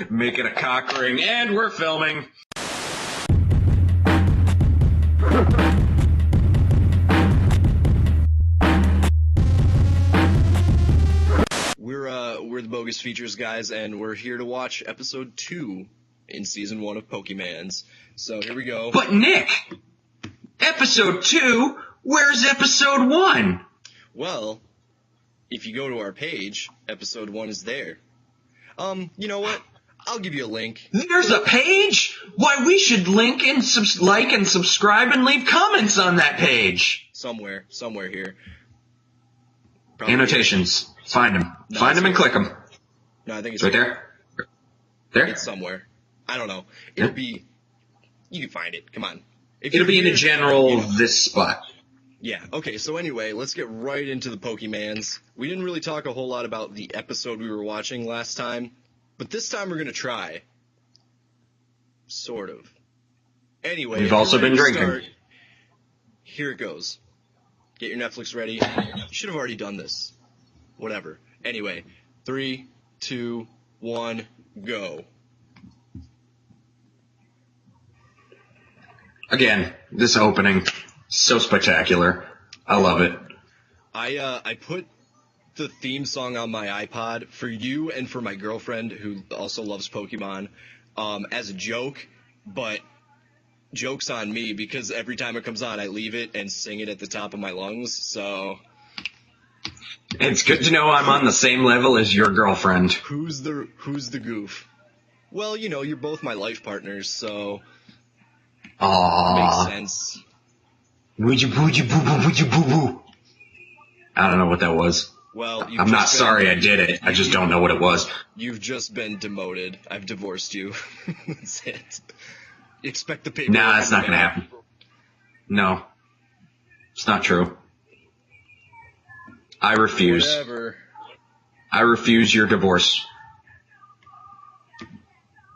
Make it a cock ring, and we're filming. We're the Bogus Features guys, and we're here to watch episode 2 in season 1 of Pokemans. So here we go. But Nick, episode 2? Where's episode 1? Well, if you go to our page, episode 1 is there. You know what? I'll give you a link. There's a page? Why, we should link and like and subscribe and leave comments on that page. Somewhere here. Probably Annotations. Find them. No, Find them and click them. No, I think it's right there. There? It's somewhere. I don't know. It'll be... You can find it. Come on. It'll be in a general this spot. Yeah. Okay, so anyway, let's get right into the Pokemans. We didn't really talk a whole lot about the episode we were watching last time, but this time we're going to try. Sort of. Anyway, we've also been drinking. Here it goes. Get your Netflix ready. You should have already done this. Whatever. Anyway, 3, 2, 1, go. Again, this opening, so spectacular. I love it. I put the theme song on my iPod for you and for my girlfriend, who also loves Pokemon, as a joke, but joke's on me, because every time it comes on, I leave it and sing it at the top of my lungs, so... It's good to know I'm on the same level as your girlfriend. Who's the goof? Well, you know, you're both my life partners, so... Aww. Makes sense. Would you boo boo? I don't know what that was. Well, I'm not sorry I did it. I just don't know what it was. You've just been demoted. I've divorced you. That's it. Expect the paper. Nah, that's not gonna happen. No. It's not true. I refuse. Whatever. I refuse your divorce.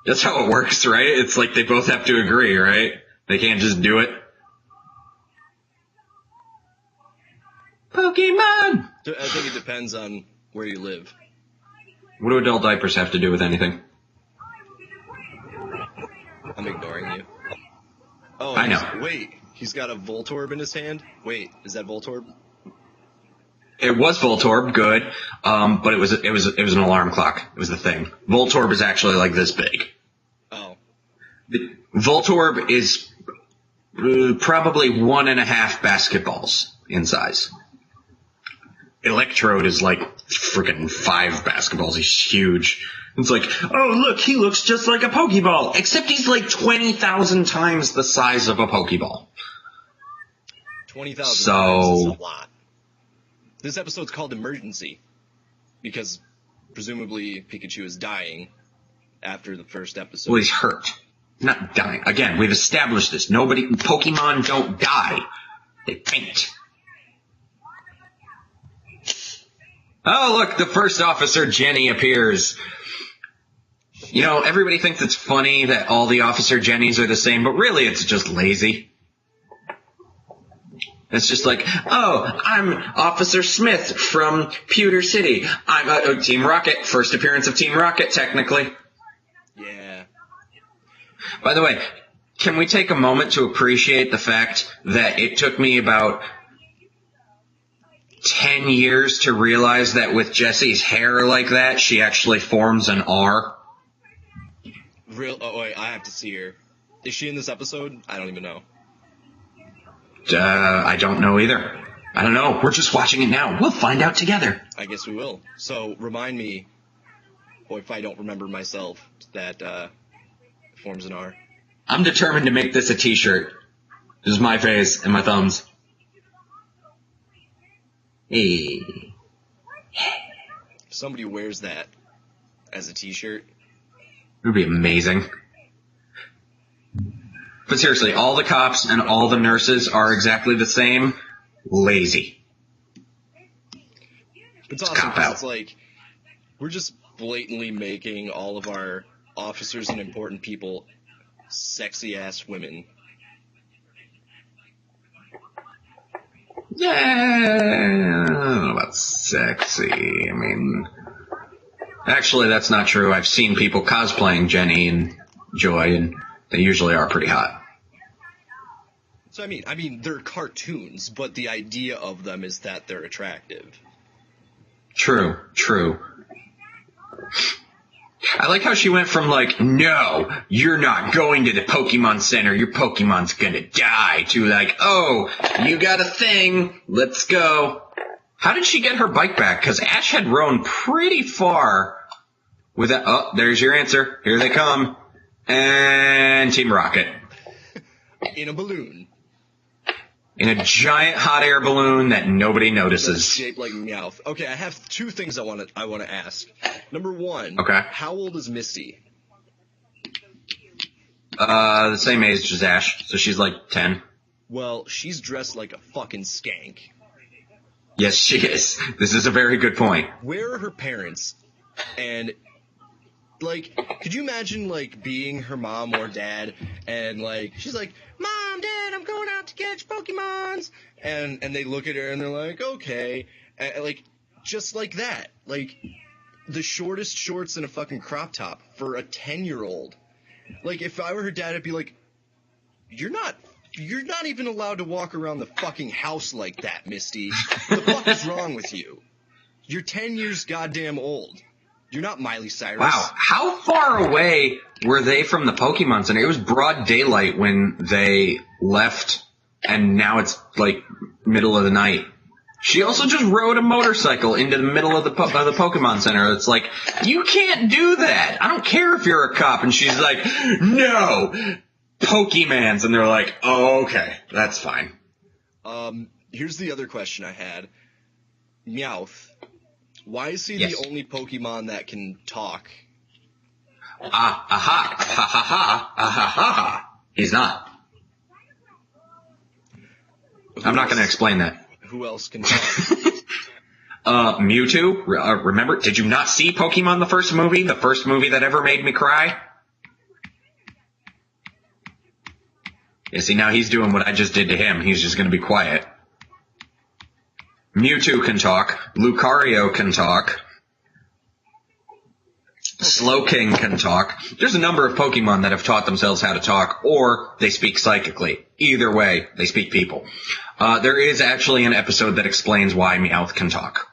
That's how it works, right? It's like they both have to agree, right? They can't just do it. Pokemon! I think it depends on where you live. What do adult diapers have to do with anything? I'm ignoring you. Oh, I know. Wait, he's got a Voltorb in his hand? Wait, is that Voltorb? It was Voltorb, good. But it was an alarm clock. It was the thing. Voltorb is actually like this big. Oh. Voltorb is probably 1.5 basketballs in size. Electrode is like freaking 5 basketballs. He's huge. It's like, oh look, he looks just like a Pokeball, except he's like 20,000 times the size of a Pokeball. 20,000 times is a lot. This episode's called Emergency, because presumably Pikachu is dying after the first episode. Well, he's hurt. Not dying. Again, we've established this. Pokemon don't die. They faint. Oh, look, the first officer, Jenny, appears. You know, everybody thinks it's funny that all the Officer Jennys are the same, but really it's just lazy. It's just like, oh, I'm Officer Smith from Pewter City. I'm Team Rocket. First appearance of Team Rocket, technically. Yeah. By the way, can we take a moment to appreciate the fact that it took me about 10 years to realize that with Jessie's hair like that, she actually forms an R? Oh, wait, I have to see her. Is she in this episode? I don't even know. I don't know either. I don't know. We're just watching it now. We'll find out together. I guess we will. So, remind me, or if I don't remember myself, that forms an R. I'm determined to make this a t-shirt. This is my face and my thumbs. Hey. If somebody wears that as a t-shirt... It would be amazing. But seriously, all the cops and all the nurses are exactly the same. Lazy. It's awesome because it's like, we're just blatantly making all of our officers and important people sexy-ass women. Yeah, I don't know about sexy. I mean, Actually, that's not true. I've seen people cosplaying Jenny and Joy, and they usually are pretty hot. So I mean, they're cartoons, but the idea of them is that they're attractive. True. I like how she went from like, no, you're not going to the Pokemon Center, your Pokemon's gonna die, to like, oh, you got a thing, let's go. How did she get her bike back? Because Ash had run pretty far with that. Oh, there's your answer. Here they come. And Team Rocket. In a balloon. In a giant hot air balloon that nobody That's notices. shaped like Meowth. Okay, I have two things I want to ask. Number one, Okay. how old is Misty? The same age as Ash, so she's like 10. Well, she's dressed like a fucking skank. Yes, she is. This is a very good point. Where are her parents? And, like, could you imagine, like, being her mom or dad, and, like, she's like, Mom, Dad, I'm going out to catch Pokemons! And they look at her and they're like, okay. And, like, just like that. Like, the shortest shorts and a fucking crop top for a 10-year-old. Like, if I were her dad, I'd be like, you're not even allowed to walk around the fucking house like that, Misty. What the fuck is wrong with you? You're 10 years goddamn old. You're not Miley Cyrus. Wow, how far away were they from the Pokemon Center? It was broad daylight when they left, and now it's like middle of the night. She also just rode a motorcycle into the middle of the Pokemon Center. It's like, you can't do that. I don't care if you're a cop. And she's like, no, Pokemans. And they're like, oh, okay, that's fine. Here's the other question I had. Meowth. Why is he Yes. the only Pokemon that can talk? He's not. I'm not going to explain that. Who else can talk? Mewtwo, remember, did you not see Pokemon the first movie? The first movie that ever made me cry? Yeah, see, now he's doing what I just did to him. He's just going to be quiet. Mewtwo can talk. Lucario can talk. Slowking can talk. There's a number of Pokemon that have taught themselves how to talk, or they speak psychically. Either way, they speak people. There is actually an episode that explains why Meowth can talk.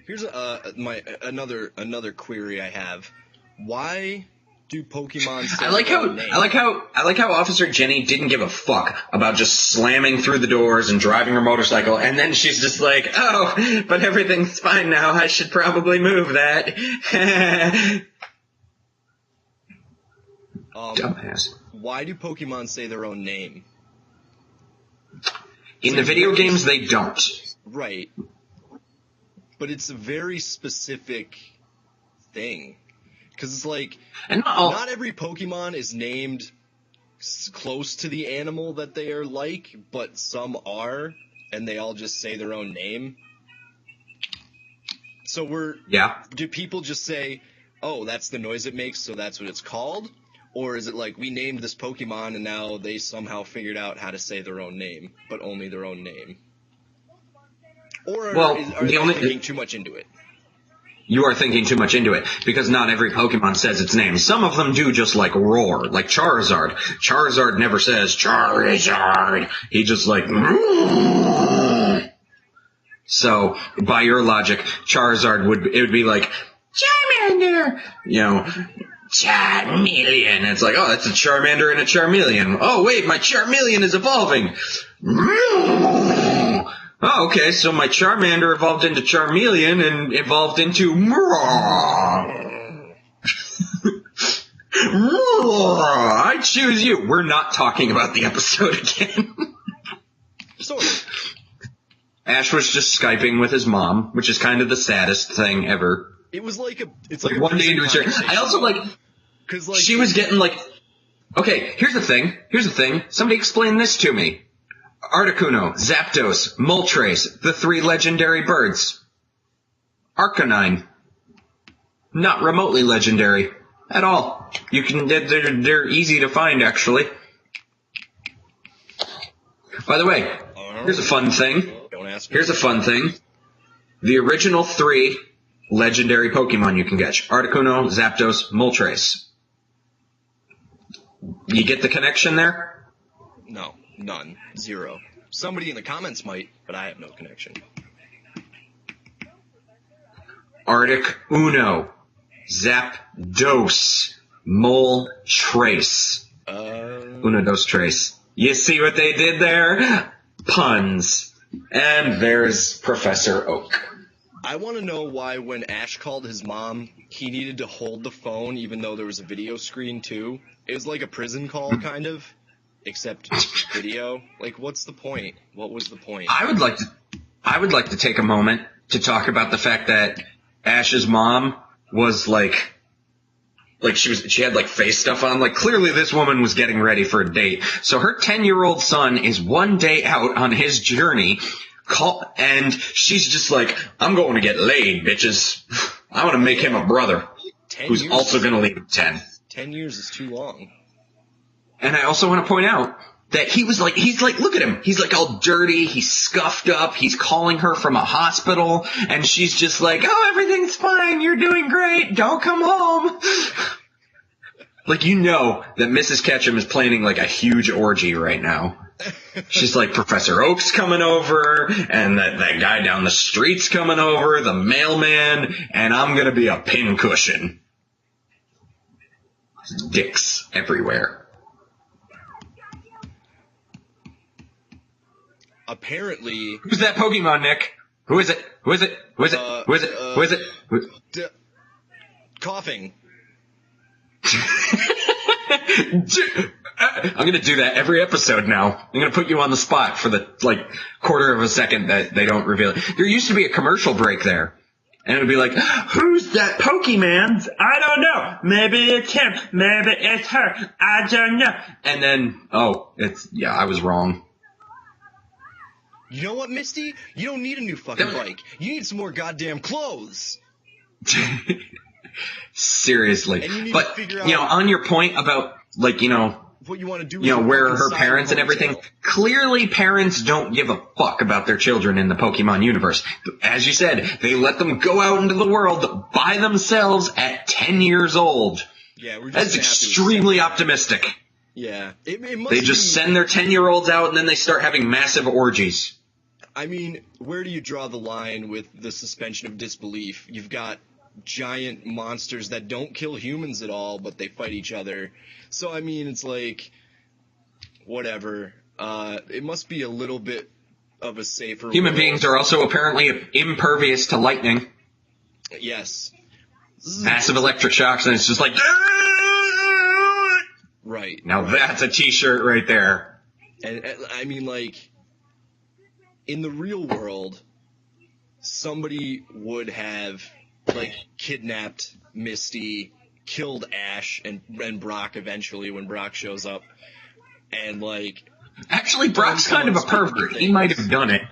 Here's another query I have. Why do Pokemon say I like their own name? how Officer Jenny didn't give a fuck about just slamming through the doors and driving her motorcycle, and then she's just like, oh, but everything's fine now. I should probably move that. Dumbass. Why do Pokemon say their own name? In the video games, they don't. Right. But it's a very specific thing. Because it's like, And not every Pokemon is named close to the animal that they are like, but some are, and they all just say their own name. So do people just say, oh, that's the noise it makes, so that's what it's called? Or is it like, we named this Pokemon and now they somehow figured out how to say their own name, but only their own name? Or are they thinking too much into it? You are thinking too much into it, because not every Pokemon says its name. Some of them do just like roar, like Charizard. Charizard never says Charizard. He just like. So, by your logic, Charizard would be like Charmander, Charmeleon. It's like, oh, that's a Charmander and a Charmeleon. Oh, wait, my Charmeleon is evolving. Oh, okay, so my Charmander evolved into Charmeleon and evolved into I choose you. We're not talking about the episode again. Sort of. Ash was just Skyping with his mom, which is kind of the saddest thing ever. It was like a one day into a chair. I also because she was getting like, okay, here's the thing. Somebody explain this to me. Articuno, Zapdos, Moltres, the 3 legendary birds. Arcanine. Not remotely legendary. At all. They're easy to find, actually. By the way, here's a fun thing. Don't ask me. Here's a fun thing. The original 3 legendary Pokemon you can catch. Articuno, Zapdos, Moltres. You get the connection there? No, none. Zero. Somebody in the comments might, but I have no connection. Articuno, Zapdos, Moltres. Uno, dos, tres. You see what they did there? Puns. And there's Professor Oak. I want to know why when Ash called his mom, he needed to hold the phone even though there was a video screen too. It was like a prison call, kind of, except video. Like, what's the point? What was the point? I would like to take a moment to talk about the fact that Ash's mom was like she had like face stuff on. Like, clearly this woman was getting ready for a date. So her 10-year-old son is one day out on his journey, and she's just like, I'm going to get laid, bitches. I want to make him a brother who's also going to leave at 10. 10 years is too long. And I also want to point out that he's like, look at him. He's like all dirty. He's scuffed up. He's calling her from a hospital. And she's just like, oh, everything's fine. You're doing great. Don't come home. Like, you know that Mrs. Ketchum is planning like a huge orgy right now. She's like, Professor Oak's coming over, and that guy down the street's coming over, the mailman, and I'm going to be a pincushion. Dicks everywhere. Apparently... Who's that Pokemon, Nick? Who is it? Who is it? Who is it? Who is it? Who is it? Coughing. I'm going to do that every episode now. I'm going to put you on the spot for the, quarter of a second that they don't reveal it. There used to be a commercial break there. And it would be like, who's that Pokemon? I don't know. Maybe it's him. Maybe it's her. I don't know. And then, I was wrong. You know what, Misty? You don't need a new fucking bike. You need some more goddamn clothes. Seriously. And you need but, to figure out, on your point about, what you want to do with where her parents and everything, clearly parents don't give a fuck about their children in the Pokemon universe. As you said, they let them go out into the world by themselves at 10 years old. Yeah, we're just That's extremely optimistic. Yeah. It must they just send their 10-year-olds out and then they start having massive orgies. I mean, where do you draw the line with the suspension of disbelief? You've got giant monsters that don't kill humans at all, but they fight each other. So, I mean, it's like, whatever. It must be a little bit of a safer Human world. beings are also apparently impervious to lightning. Yes. Massive electric shocks, and it's just like... Right. Now that's a t-shirt right there. And, I mean, in the real world, somebody would have, kidnapped Misty, killed Ash and Brock eventually when Brock shows up, and, Actually, Brock's kind of a pervert. He might have done it.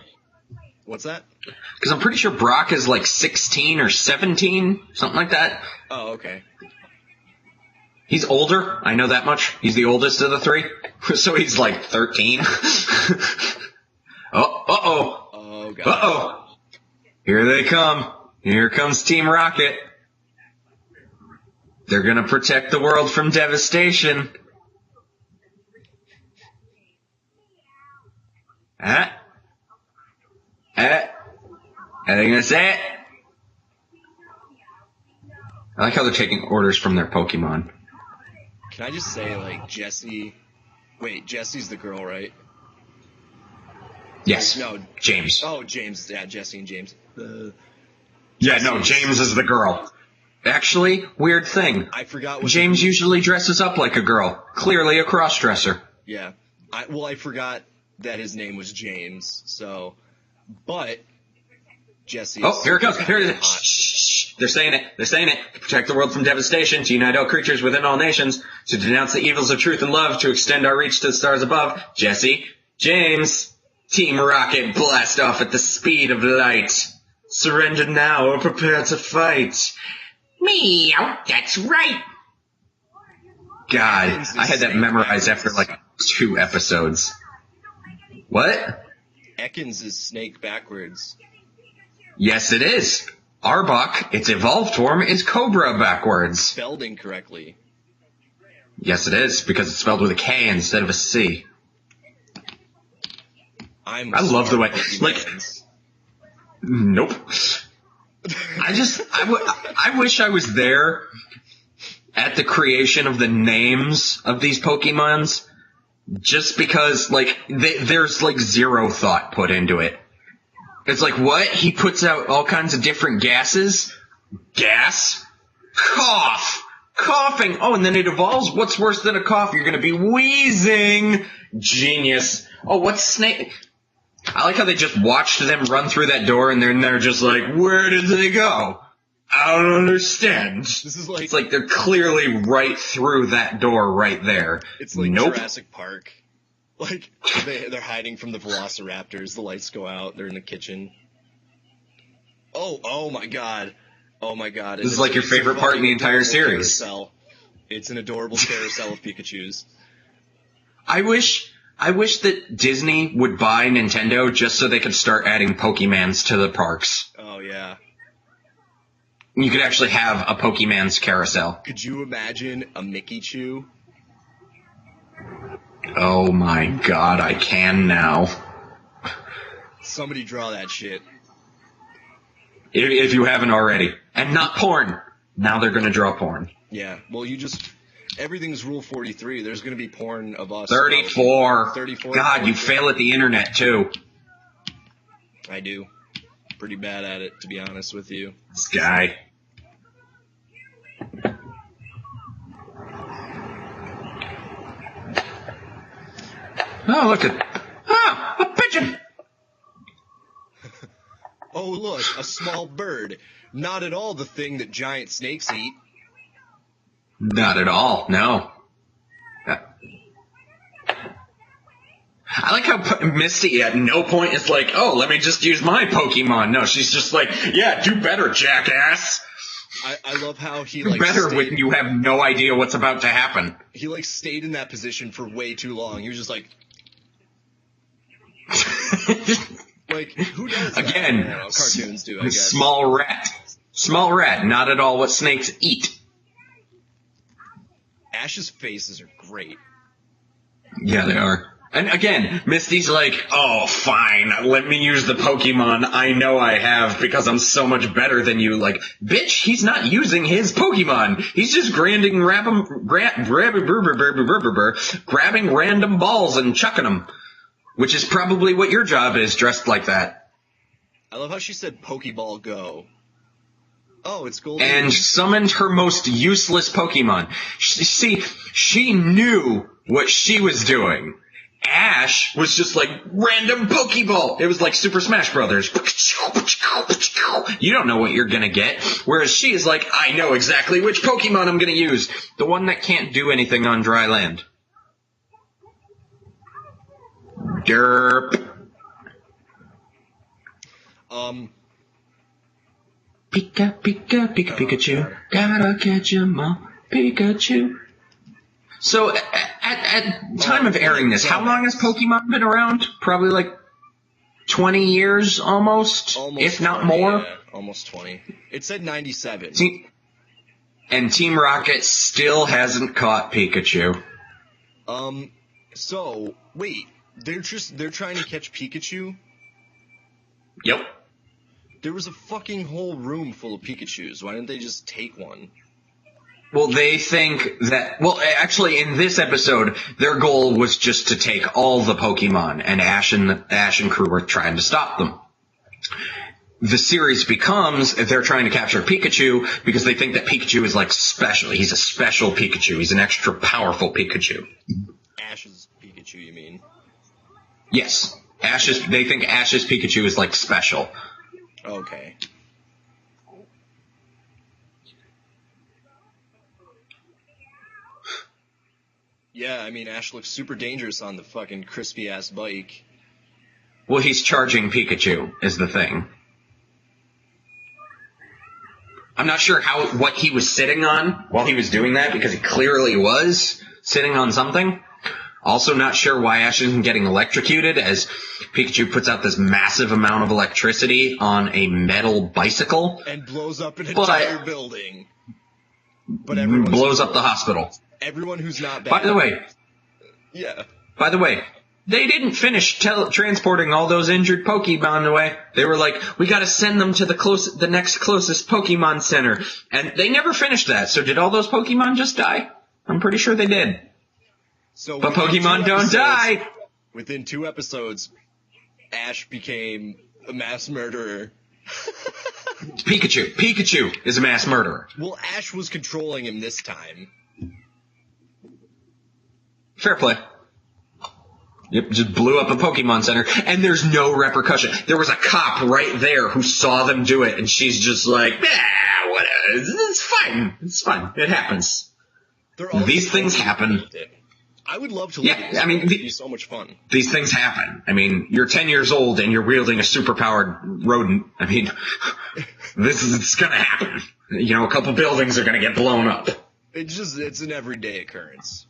What's that? Because I'm pretty sure Brock is, 16 or 17, something like that. Oh, okay. He's older, I know that much. He's the oldest of the three. So he's 13. Uh-oh. Oh, God. Uh-oh. Here they come. Here comes Team Rocket. They're gonna protect the world from devastation. Are they gonna say it? I like how they're taking orders from their Pokemon. Can I just say, Jessie... Wait, Jessie's the girl, right? Yes. No. James. Oh, James. Yeah, Jessie and James. Yeah, no, James is the girl. Actually, weird thing. I forgot what... James usually dresses up like a girl. Clearly a cross-dresser. Yeah. I forgot that his name was James, so... But... Jesse... Oh, here it goes. Here it is. Shh. They're saying it. They're saying it. To protect the world from devastation, to unite all creatures within all nations, to denounce the evils of truth and love, to extend our reach to the stars above. Jesse, James, Team Rocket blast off at the speed of light. Surrender now or prepare to fight. Meow, that's right. God, I had that memorized after 2 episodes. What? Ekans is Snake backwards. Yes, it is. Arbok, its evolved form, is Cobra backwards. Spelled incorrectly. Yes, it is, because it's spelled with a K instead of a C. I love the way, like, nope. I wish I was there at the creation of the names of these Pokemons, just because, like, there's, like, zero thought put into it. It's like, what? He puts out all kinds of different gases? Gas? Cough! Coughing! Oh, and then it evolves? What's worse than a cough? You're gonna be wheezing! Genius. Oh, what's Snake? I like how they just watched them run through that door, and then they're just like, where did they go? I don't understand. This is like... It's like they're clearly right through that door right there. It's like nope. Jurassic Park. Like, they're hiding from the velociraptors, the lights go out, they're in the kitchen. Oh my god. Oh my god. This is like your favorite part in the entire series. Carousel. It's an adorable carousel of Pikachus. I wish that Disney would buy Nintendo just so they could start adding Pokemans to the parks. Oh yeah. You could actually have a Pokemon's carousel. Could you imagine a Mickey Chew? Oh my god, I can now. Somebody draw that shit. If you haven't already. And not porn. Now they're gonna draw porn. Yeah, well everything's Rule 43. There's gonna be porn of us. 34. 34. God, you fail at the internet too. I do. Pretty bad at it, to be honest with you. This guy. Oh, look at... a pigeon! Oh, look, a small bird. Not at all the thing that giant snakes eat. Not at all, no. I like how Misty at no point is like, oh, let me just use my Pokemon. No, she's just like, yeah, do better, jackass. I love how he, do better when you have no idea what's about to happen. He, stayed in that position for way too long. He was just like... who does that? Again, cartoons do, I guess. Small rat, not at all what snakes eat. Ash's faces are great. Yeah, they are. And again, Misty's like, oh, fine, let me use the Pokemon I know I have because I'm so much better than you. Like, bitch, he's not using his Pokemon. He's just grabbing random balls and chucking them. Which is probably what your job is, dressed like that. I love how she said Pokeball Go. Oh, it's golden. And summoned her most useless Pokemon. She knew what she was doing. Ash was just like, random Pokeball. It was like Super Smash Brothers. You don't know what you're gonna get. Whereas she is like, I know exactly which Pokemon I'm gonna use. The one that can't do anything on dry land. Derp. Pikachu. Gotta catch 'em all. Pikachu. So, at time of airing this, how long has Pokemon been around? Probably like 20 years almost if not 20, more. Yeah, almost 20. It said 97. And Team Rocket still hasn't caught Pikachu. So, wait. They're trying to catch Pikachu? Yep. There was a fucking whole room full of Pikachus. Why didn't they just take one? Well, they think that... Well, actually, in this episode, their goal was just to take all the Pokemon, and Ash and crew were trying to stop them. The series becomes they're trying to capture Pikachu because they think that Pikachu is, like, special. He's a special Pikachu. He's an extra powerful Pikachu. Ash's Pikachu, you mean? Yes. They think Ash's Pikachu is, like, special. Okay. Yeah, I mean, Ash looks super dangerous on the fucking crispy-ass bike. Well, he's charging Pikachu, is the thing. I'm not sure what he was sitting on while he was doing that, because he clearly was sitting on something. Also not sure why Ash isn't getting electrocuted as Pikachu puts out this massive amount of electricity on a metal bicycle. And blows up an entire building. But everyone blows up the hospital. Everyone who's not bad. By the way. Yeah. By the way, they didn't finish transporting all those injured Pokemon away. They were like, we gotta send them to the next closest Pokemon Center. And they never finished that. So did all those Pokemon just die? I'm pretty sure they did. So but Pokemon don't die! Within 2 episodes, Ash became a mass murderer. Pikachu is a mass murderer. Well, Ash was controlling him this time. Fair play. Yep, just blew up a Pokemon Center, and there's no repercussion. There was a cop right there who saw them do it, and she's just like, whatever. It's fine. It's fine. It happens. These things happen. I would love to live Yeah, this. I mean, It'd be so much fun. These things happen. I mean, you're 10 years old and you're wielding a superpowered rodent. I mean, it's gonna happen. You know, a couple buildings are gonna get blown up. It's an everyday occurrence.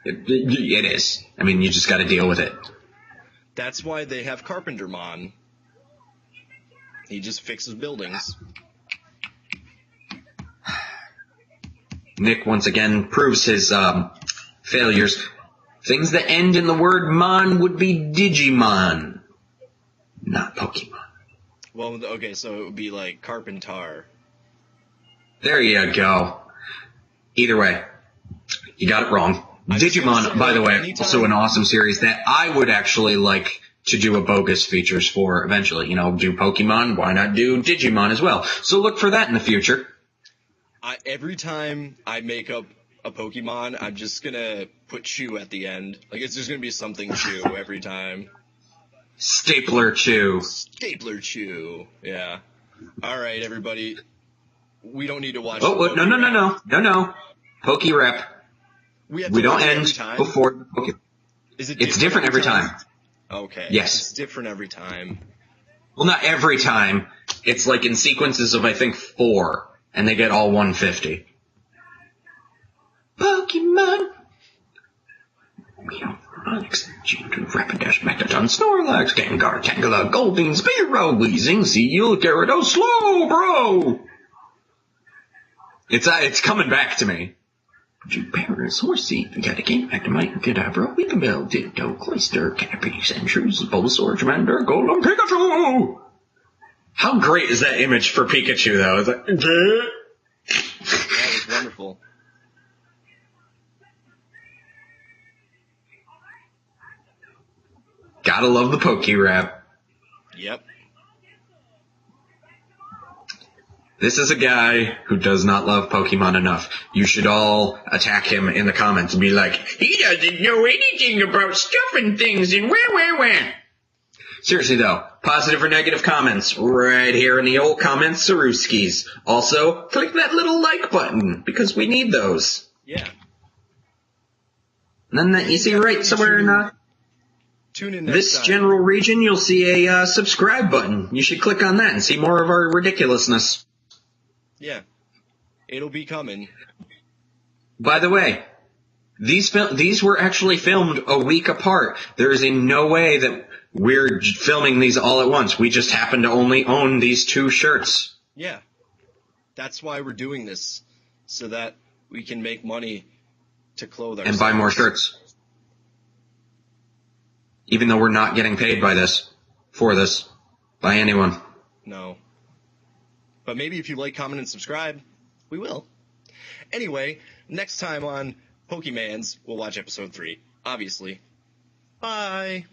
It is. I mean, you just gotta deal with it. That's why they have Carpentermon. He just fixes buildings. Nick once again proves his, failures. Things that end in the word mon would be Digimon, not Pokemon. Well, okay, so it would be like Carpentar. There you go. Either way, you got it wrong. Digimon, by the way, also an awesome series that I would actually like to do a Bogus features for eventually. You know, do Pokemon, why not do Digimon as well? So look for that in the future. Every time I make up a Pokemon, I'm just gonna put Chew at the end. Like, it's just gonna be something Chew every time. Stapler Chew. Stapler Chew. Yeah. Alright, everybody. We don't need to watch No. Poke Rep. We don't end before the Poke. It's different every time. Okay. Yes. It's different every time. Well, not every time. It's like in sequences of, I think, 4. And they get all 150. Pokemon! Meow, Onyx, Gentoo, Rapidash, Mechaton, Snorlax, Gengar, Tangela, Goldeen, Spearow, Weezing, Seel, Gyarados, Slowbro! It's coming back to me. Juparis, Horsey, Catacane, Magnemite, Kadabra, Weepinbell, Ditto, Cloyster, Caterpie, Sandshrews, Bulbasaur, Charmander, Golem, Pikachu! How great is that image for Pikachu, though? It's like, that was wonderful. Gotta love the Poke Rap. Yep. This is a guy who does not love Pokemon enough. You should all attack him in the comments and be like, he doesn't know anything about stuffing things and wah. Seriously though, positive or negative comments right here in the old comments, Saruskis. Also, click that little like button because we need those. Yeah. And then that you see right somewhere in Tune in next this time. general region, you'll see a subscribe button. You should click on that and see more of our ridiculousness. Yeah. It'll be coming. By the way, these were actually filmed a week apart. There is in no way that we're filming these all at once. We just happen to only own these 2 shirts. Yeah. That's why we're doing this. So that we can make money to clothe ourselves. And buy more shirts. Even though we're not getting paid by anyone. No. But maybe if you like, comment, and subscribe, we will. Anyway, next time on Pokemans, we'll watch episode 3. Obviously. Bye.